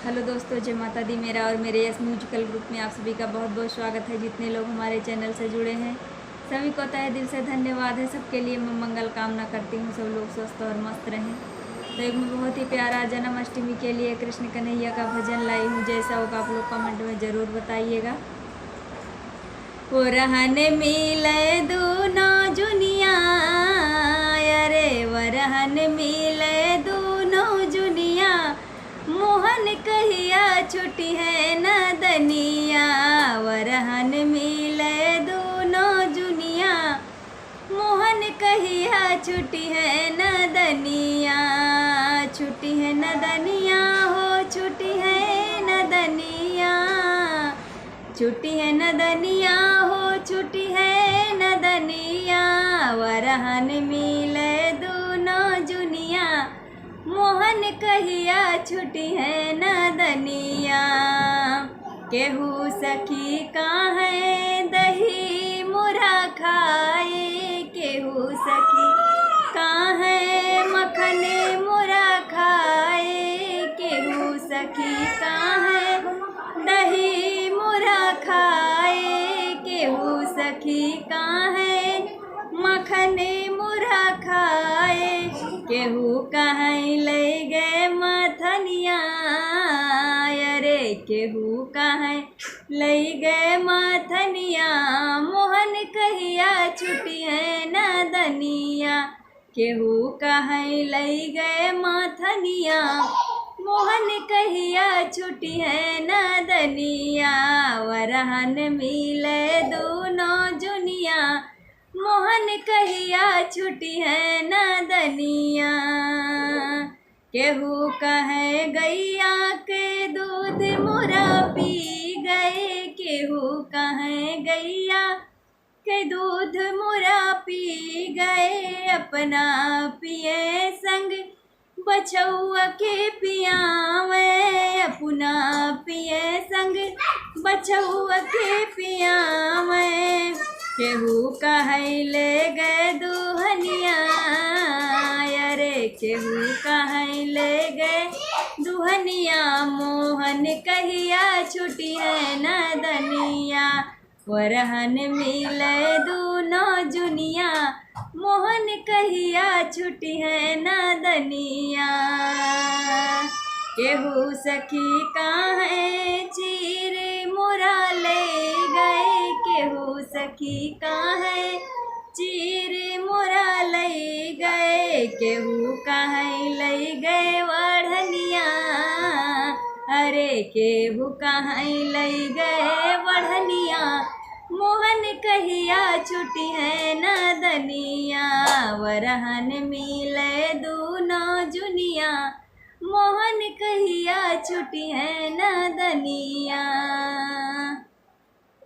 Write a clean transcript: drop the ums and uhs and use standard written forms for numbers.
Hello दोस्तों, जय माता दी। मेरा और मेरे यस म्यूजिकल ग्रुप में आप सभी का बहुत बहुत स्वागत है। जितने लोग हमारे चैनल से जुड़े हैं सभी को तहे दिल से धन्यवाद है। सबके लिए मैं मंगल कामना करती हूँ, सब लोग स्वस्थ और मस्त रहें। तो एक मैं बहुत ही प्यारा जन्माष्टमी के लिए कृष्ण कन्हैया का भजन लाई हूँ। जैसा होगा आप लोग कमेंट में ज़रूर बताइएगा। वो रहन मिले दोनों जुनिया, अरे वरहन मिले दोनों जुनिया, मोहन कहिया छुट्टी है नदनिया। वरहन मिले दोनों जुनिया, मोहन कहिया छुट्टी है नदनिया। छुट्टी है नदनिया हो, छुट्टी है नदनिया, छुट्टी है नदनिया हो, छुट्टी है नदनिया। वरहन मिले दोनों जुनिया, मोहन कहिया छुट्टी है नदनिया। केहू सखी का है दही मुरा खाए, केहू सखी का है मखने मुरा खाए, केहू सखी का है दही मुरा खाए, केहू सखी का है मखने मुरा खाए। केहू कहीं ले गए मथनिया, अरे केहू कहीं ले गए मथनिया, मोहन कहिया छुट्टी है नदनिया। केहू कहीं ले गए मथनिया, मोहन कहिया छुट्टी है नदनिया। वरहन मिले दोनों जुनिया, मोहन कहिया छुट्टी है नदनिया। केहू कहे गैया के दूध मुरा पी गए, केहू कहे गैया के दूध मुरा पी गए, अपना पिए संग बछौआ के पियावे, अपना पिए संग बछौआ के पियावे। केहू कहीं ले गए दुहनिया, अरे केहू कहीं ले गए दुहनिया, मोहन कहिया छुट्टी है नदनिया। वरहन मिले दोनों जुनिया, मोहन कहिया छुट्टी है नदनिया। केहू सखी का है चीर मुरा ले गए, केहू सखी का है चीर मुरा ले गए, केहू कहीं ले गए वढ़निया, अरे केहू कहीं ले गए वढ़निया, मोहन कहिया छुट्टी है नदनिया। वरहन मिले दोनों जुनिया, मोहन कहिया छुट्टी है नदनिया।